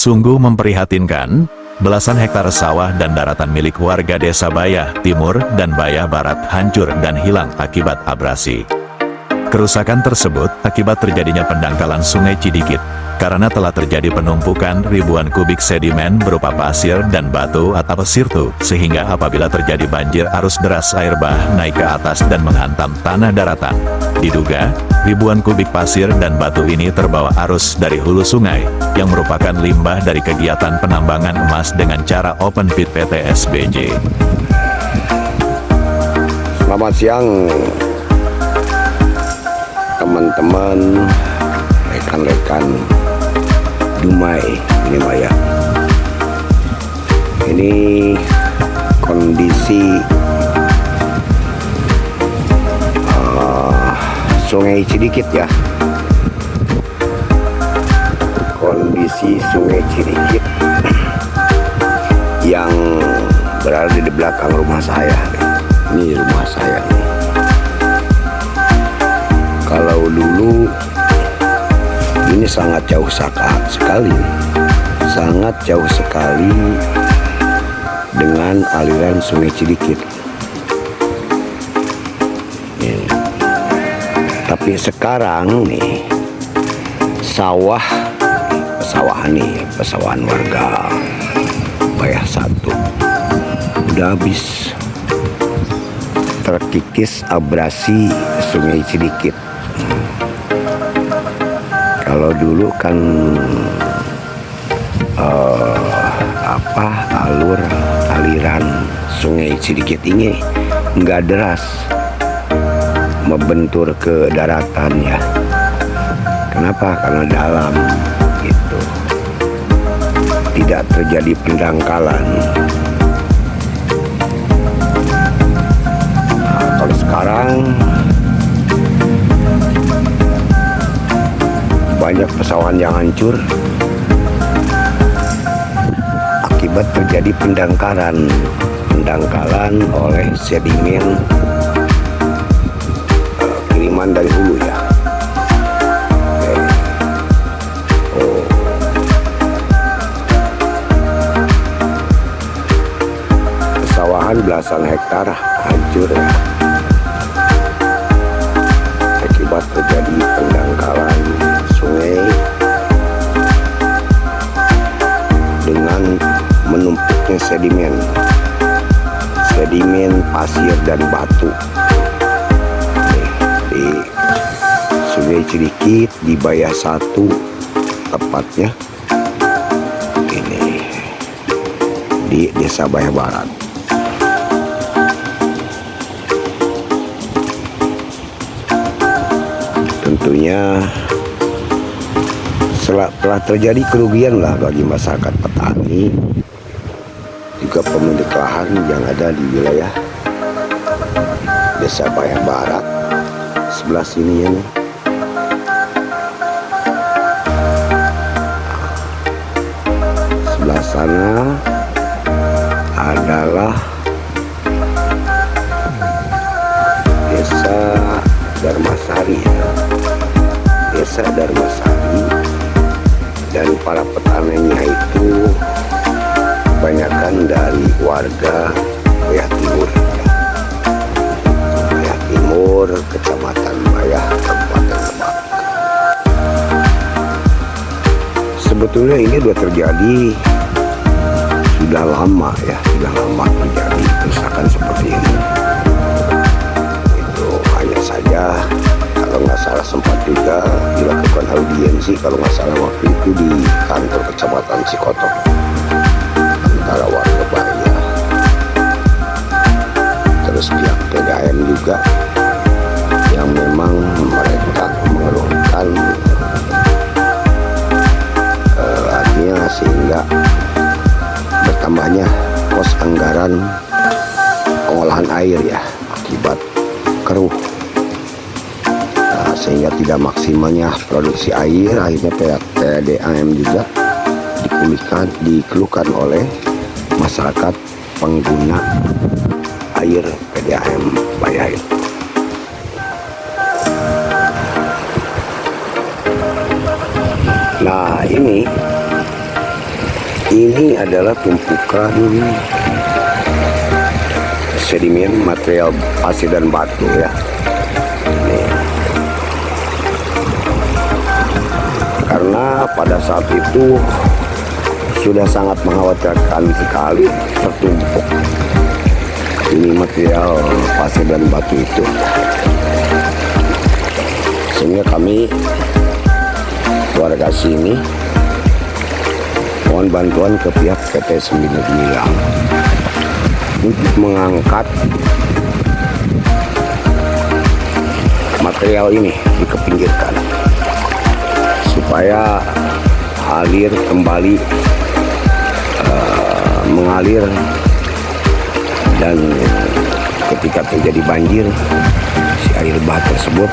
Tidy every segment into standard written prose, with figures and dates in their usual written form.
Sungguh memprihatinkan, belasan hektar sawah dan daratan milik warga desa Bayah Timur dan Bayah Barat hancur dan hilang akibat abrasi. Kerusakan tersebut akibat terjadinya pendangkalan Sungai Cidikit, karena telah terjadi penumpukan ribuan kubik sedimen berupa pasir dan batu atau sirtu, sehingga apabila terjadi banjir arus deras air bah naik ke atas dan menghantam tanah daratan. Diduga, ribuan kubik pasir dan batu ini terbawa arus dari hulu sungai, yang merupakan limbah dari kegiatan penambangan emas dengan cara open pit PT SBJ. Selamat siang teman-teman, rekan-rekan Dumai ini Pak ya. Ini kondisi Sungai Cidikit ya. Kondisi Sungai Cidikit yang berada di belakang rumah saya. Ini rumah saya nih. Kalau dulu ini sangat jauh sekali, sangat jauh sekali dengan aliran Sungai Cidikit. Tapi sekarang nih pesawahan warga Bayah 1 udah habis terkikis abrasi Sungai Cidikit. Kalau dulu kan aliran Sungai Cidikit ini nggak deras membentur ke daratan ya. Kenapa? Karena dalam gitu, tidak terjadi pendangkalan. Nah, kalau sekarang banyak pesawahan yang hancur akibat terjadi pendangkalan oleh sedimen kiriman dari hulu ya. Pesawahan belasan hektar hancur ya, akibat terjadi pendangkalan sungai dengan menumpuknya sedimen pasir dan batu di Sungai Cidikit di Bayah 1 tepatnya ini di Desa Bayah Barat. Tentunya telah terjadi kerugian lah bagi masyarakat petani, juga pemilik lahan yang ada di wilayah Desa Bayah Barat sebelah sini ya nih. Sebelah sana adalah Desa Darmasari ya. Desa Darmasari, dan para petaninya itu kebanyakan dari warga Bayah Timur ya. Bayah Timur, Kecamatan Bayah, Kabupaten Lebak. Sebetulnya ini sudah terjadi sudah lama terjadi kerusakan seperti ini. Itu hanya saja kalau nggak salah sempat juga dilakukan audiensi kalau nggak salah waktu itu di kantor Kecamatan Cikotok antara warga Bayah, terus pihak PDAM juga, yang memang mereka mengeluhkan artinya sehingga bertambahnya kos anggaran pengolahan air ya akibat keruh. Sehingga tidak maksimalnya produksi air, akhirnya pihak PDAM juga dikeluhkan oleh masyarakat pengguna air PDAM Bayah. Nah ini Ini adalah tumpukan sedimen material pasir dan batu ya. Nih. Karena pada saat itu sudah sangat mengkhawatirkan sekali tertumpuk ini material pasir dan batu itu, sehingga kami warga sini mohon bantuan ke pihak PT Sembilan Gemilang untuk mengangkat material ini dikepinggirkan supaya alir kembali mengalir, dan ketika terjadi banjir si air bah tersebut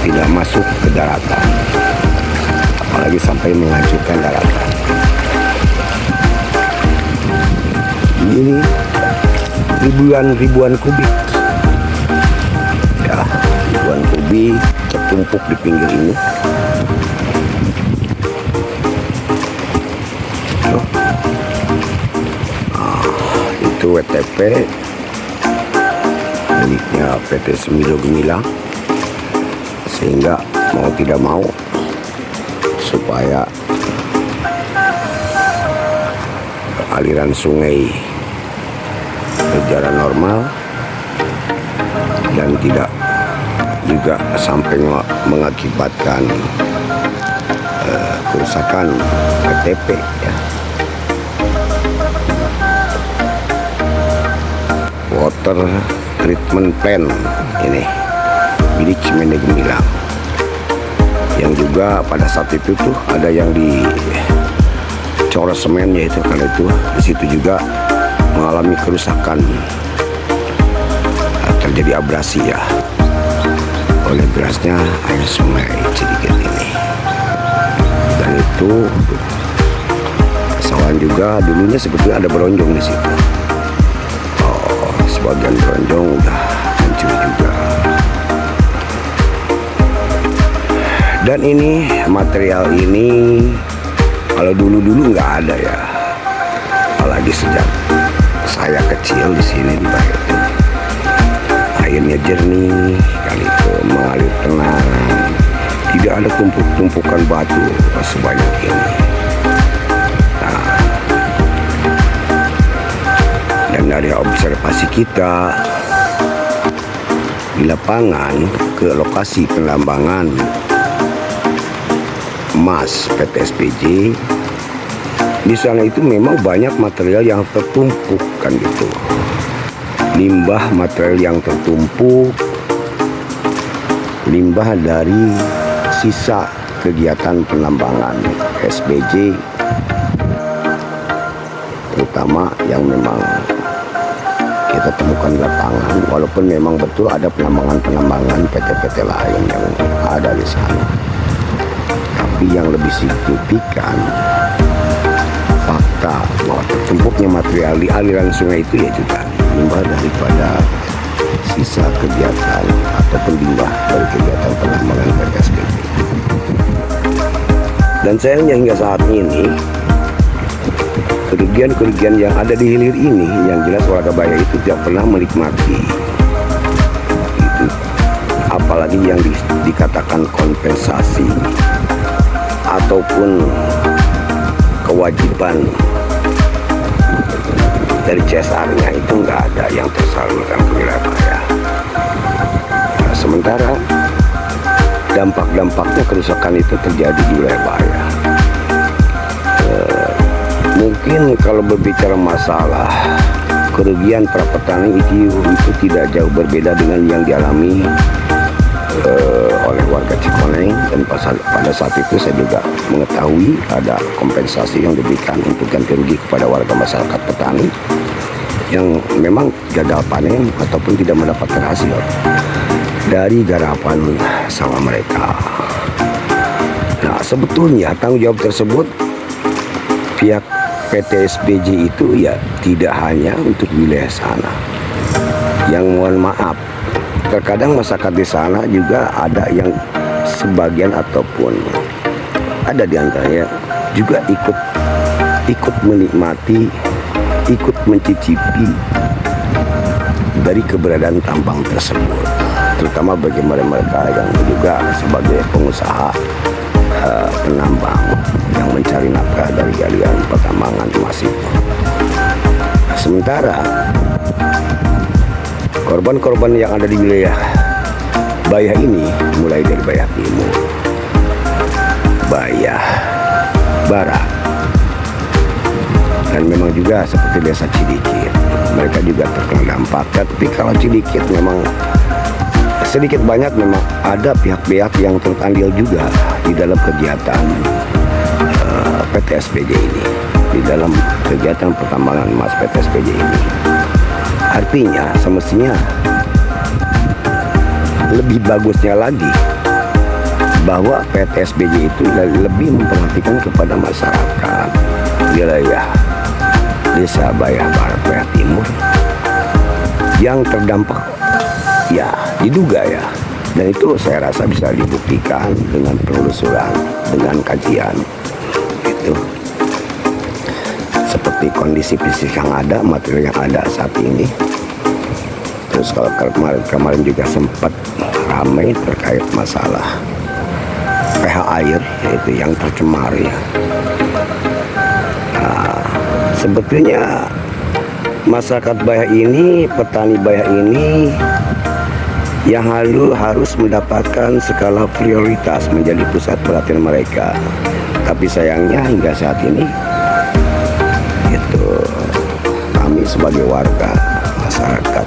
tidak masuk ke daratan, apalagi sampai menghancurkan daratan. Ini ribuan kubik ya, ribuan kubik tertumpuk di pinggir ini. Itu WTP miliknya PT Semilo Gemilang, sehingga mau tidak mau supaya aliran sungai berjalan normal dan tidak juga sampai mengakibatkan kerusakan WTP ya. Water treatment plant ini milik Semene Gemilang, yang juga pada saat itu tuh ada yang dicoret semennya itu, karena itu di situ juga mengalami kerusakan, terjadi abrasi ya oleh derasnya air sungai Cidiget ini. Dan itu kesalahan juga, dulunya sebetulnya ada beronjong di situ. Sebagian beronjong udah hancur juga. Dan ini material ini kalau dulu nggak ada ya, apalagi sejak saya kecil di sini di Bayat. Airnya jernih, kali itu mengalir tenang, tidak ada tumpukan batu sebanyak ini. Dan dari observasi kita di lapangan ke lokasi penambangan emas PT SPJ, di sana itu memang banyak material yang tertumpuk kan gitu. Limbah material yang tertumpuk, limbah dari sisa kegiatan penambangan SPJ, terutama yang memang kita temukan di lapangan, walaupun memang betul ada penambangan PT-PT lain yang ada di sana. Tapi yang lebih signifikan fakta bahwa tertumpuknya material di aliran sungai itu yaitu tadi limbah daripada sisa kegiatan ataupun limbah dari kegiatan penambangan PT SPJ. Dan sayangnya hingga saat ini kerugian yang ada di hilir ini, yang jelas warga Bayah itu tidak pernah menikmati itu, apalagi yang dikatakan kompensasi ataupun kewajiban dari CSR-nya itu nggak ada yang tersalurkan ke wilayah Bayah. Nah, sementara dampak-dampaknya kerusakan itu terjadi di wilayah Bayah. Mungkin kalau berbicara masalah kerugian para petani itu tidak jauh berbeda dengan yang dialami oleh warga Cikoneng, dan pada saat itu saya juga mengetahui ada kompensasi yang diberikan untuk ganti rugi kepada warga masyarakat petani yang memang gagal panen ataupun tidak mendapatkan hasil dari garapan sawah mereka. Nah, sebetulnya tanggung jawab tersebut pihak PT SPJ itu ya tidak hanya untuk wilayah sana. Yang mohon maaf, terkadang masyarakat di sana juga ada yang sebagian ataupun ada di antaranya juga ikut ikut menikmati, ikut mencicipi dari keberadaan tambang tersebut, terutama bagi mereka yang juga sebagai pengusaha penambang yang mencari nafkah dari galian pertambangan emas itu. Sementara korban-korban yang ada di wilayah Bayah ini mulai dari Bayah Timur, Bayah Barat, dan memang juga seperti desa Cidikit, mereka juga terkena dampak. Tapi kalau Cidikit memang sedikit banyak memang ada pihak-pihak yang terandil juga di dalam kegiatan PT SPJ ini, di dalam kegiatan pertambangan emas PT SPJ ini. Artinya semestinya lebih bagusnya lagi bahwa PT SPJ itu lebih memperhatikan kepada masyarakat wilayah Desa Bayah Barat, Bayah Timur yang terdampak, ya diduga ya, dan itu saya rasa bisa dibuktikan dengan penelusuran, dengan kajian itu, seperti kondisi fisik yang ada, material yang ada saat ini. Terus kalau kemarin juga sempat ramai terkait masalah pH air, yaitu yang tercemar ya. Nah, sebetulnya masyarakat Bayah ini, petani Bayah ini yang harus mendapatkan skala prioritas menjadi pusat perhatian mereka. Tapi sayangnya hingga saat ini itu kami sebagai warga masyarakat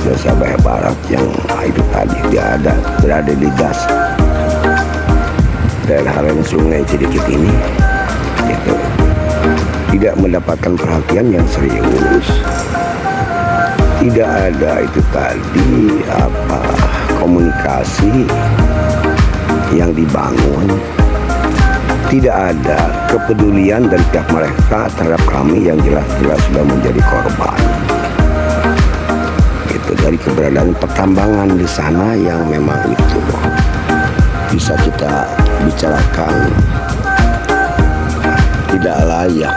Desa Bayah Barat yang itu tadi dia berada di daerah aliran sungai Cidikit ini itu tidak mendapatkan perhatian yang serius. Tidak ada itu tadi komunikasi yang dibangun, tidak ada kepedulian dari pihak mereka terhadap kami yang jelas-jelas sudah menjadi korban itu dari keberadaan pertambangan di sana yang memang itu bisa kita bicarakan tidak layak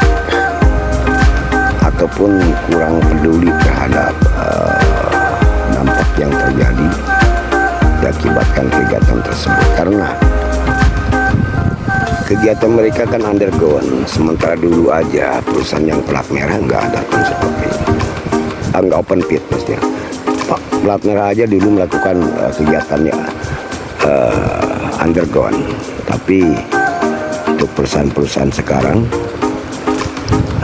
ataupun kurang peduli terhadap dampak yang terjadi diakibatkan kegiatan tersebut, karena kegiatan mereka kan underground, sementara dulu aja perusahaan yang plat merah nggak ada kan seperti ini, nggak open pit maksudnya. Plat merah aja dulu melakukan kegiatannya underground, tapi untuk perusahaan-perusahaan sekarang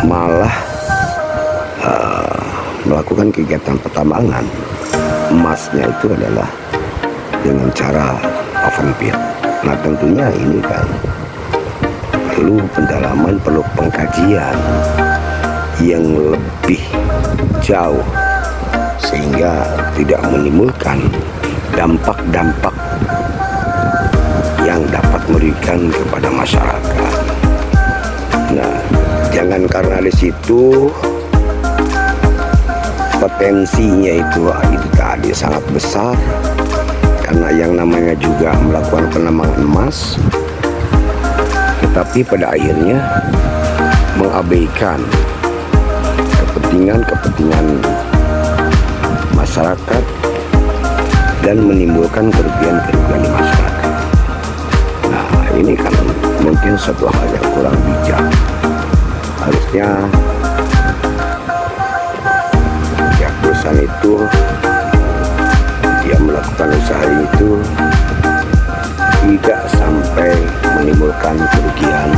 malah melakukan kegiatan pertambangan emasnya itu adalah dengan cara open pit. Nah tentunya ini kan perlu pendalaman, perlu pengkajian yang lebih jauh sehingga tidak menimbulkan dampak-dampak yang dapat merugikan kepada masyarakat. Nah, jangan karena di situ potensinya itu tadi sangat besar, karena yang namanya juga melakukan penambangan emas, tetapi pada akhirnya mengabaikan kepentingan masyarakat dan menimbulkan kerugian-kerugian di masyarakat. Nah, ini kan mungkin suatu hal yang kurang bijak. Harusnya pihak perusahaan itu dia melakukan usaha itu tidak sampai menimbulkan kerugian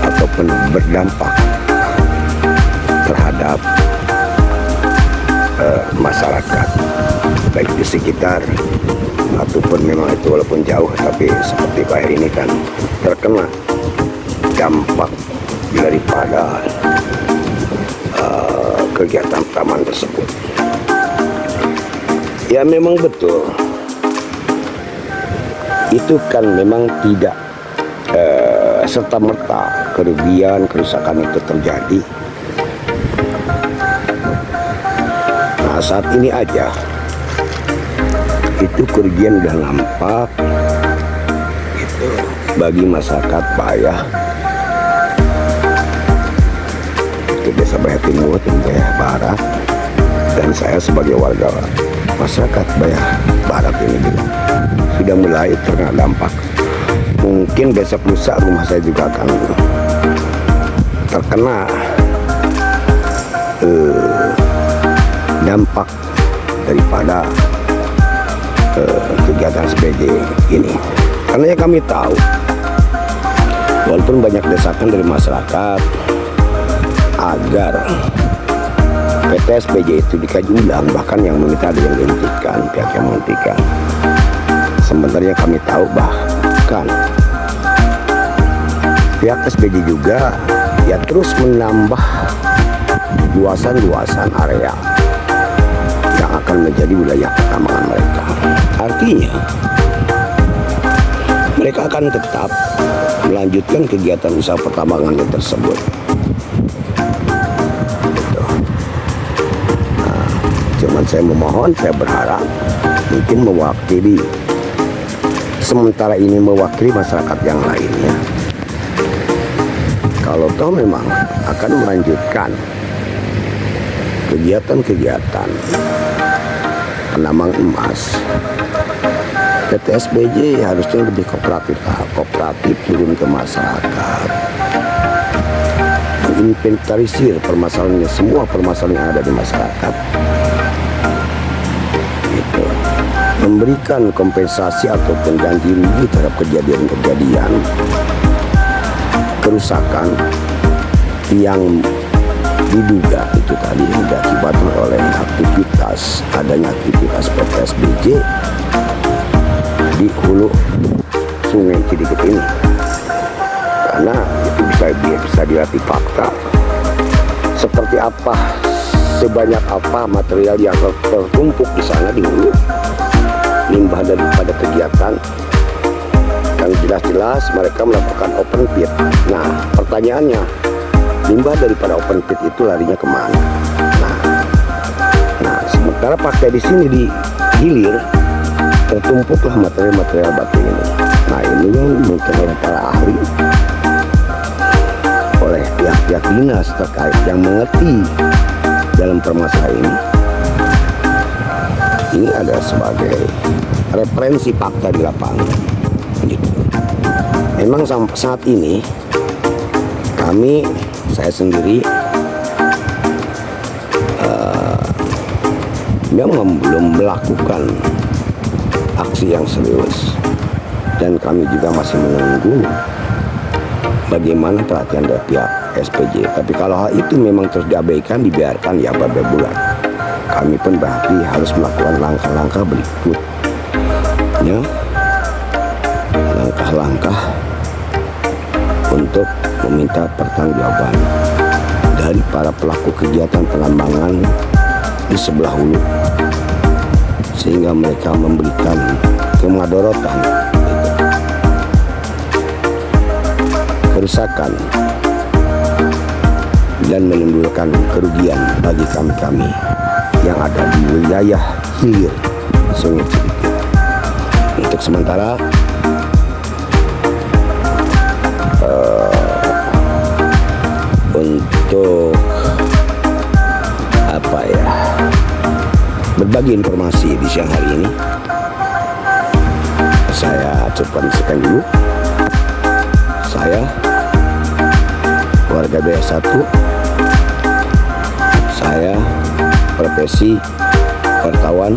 ataupun berdampak terhadap masyarakat baik di sekitar ataupun memang itu walaupun jauh, tapi seperti Bayah ini kan terkena dampak daripada kegiatan taman tersebut. Ya memang betul itu kan memang tidak serta-merta kerugian kerusakan itu terjadi. Nah saat ini aja itu kerugian udah nampak itu bagi masyarakat Bayah yaitu Desa Bayah Timur dan Bayah Barat, dan saya sebagai warga masyarakat Bayah Barat ini juga sudah mulai terkena dampak. Mungkin besok lusa rumah saya juga akan terkena dampak daripada kegiatan SPJ ini. Karena ya kami tahu, walaupun banyak desakan dari masyarakat agar PT SPJ itu dikaji ulang, bahkan yang meminta ada yang dihentikan, pihak yang menghentikan. Sebenarnya kami tahu bahkan pihak SPJ juga ya terus menambah luasan-luasan area yang akan menjadi wilayah pertambangan mereka. Artinya mereka akan tetap melanjutkan kegiatan usaha pertambangannya tersebut. Gitu. Nah, cuman saya memohon, saya berharap mungkin mewakili sementara ini mewakili masyarakat yang lainnya. Kalau toh memang akan melanjutkan kegiatan-kegiatan penambang emas, PT SPJ harusnya lebih kooperatif turun ke masyarakat, menginventarisir permasalahannya, semua permasalahan yang ada di masyarakat, gitu. Memberikan kompensasi ataupun ganti rugi terhadap kejadian-kejadian kerusakan yang diduga itu tadi diakibatkan oleh adanya aktivitas PT SPJ di hulu Sungai Cilikit ini. Karena itu bisa dilihat fakta seperti apa, sebanyak apa material yang tertumpuk di sana di hulu, limbah daripada kegiatan yang jelas-jelas mereka melakukan open pit. Nah, pertanyaannya, limbah daripada open pit itu larinya kemana? Nah, sementara pakai di sini di hilir tertumpuklah material-material batu ini. Nah, ini yang mungkin oleh para ahli, oleh pihak-pihak dinas terkait yang mengerti dalam permasalahan ini ada sebagai referensi fakta di lapangan. Gitu. Memang saat ini saya sendiri memang belum melakukan aksi yang serius, dan kami juga masih menunggu bagaimana perhatian dari pihak SPJ. Tapi kalau hal itu memang terus diabaikan, dibiarkan ya beberapa bulan, kami pun berarti harus melakukan langkah-langkah berikutnya, langkah-langkah untuk meminta pertanggungjawaban dari para pelaku kegiatan penambangan di sebelah hulu, sehingga mereka memberikan kemadorotan, kerusakan, dan menimbulkan kerugian bagi kami-kami yang ada di wilayah hilir Sungai Cilikit. Untuk sementara untuk berbagi informasi di siang hari ini, saya cukupkan sekian dulu. Saya warga Bayah 1, saya profesi wartawan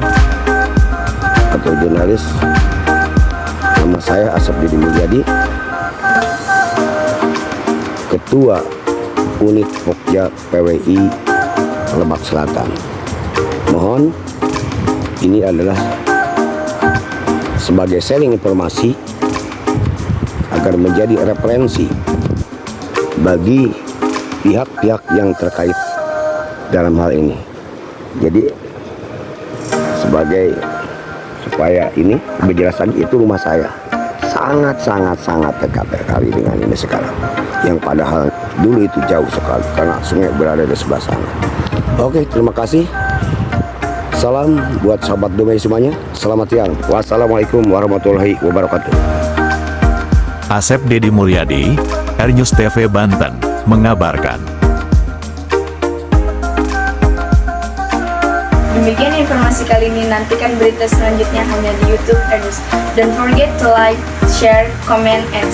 atau jurnalis. Nama saya Asep Didi Mulyadi, Ketua Unit Pokja PWI Lebak Selatan. Mohon ini adalah sebagai sharing informasi agar menjadi referensi bagi pihak-pihak yang terkait dalam hal ini. Jadi supaya ini kejelasan, itu rumah saya sangat dekat sekali dengan ini sekarang, yang padahal dulu itu jauh sekali karena sungai berada di sebelah sana. Oke, terima kasih. Salam buat sahabat Dumai semuanya. Selamat siang. Wassalamualaikum warahmatullahi wabarakatuh. Asep Didi Mulyadi, Air News TV Banten, mengabarkan. Demikian informasi kali ini, nantikan berita selanjutnya hanya di YouTube Ernest. Don't forget to like, share, comment, and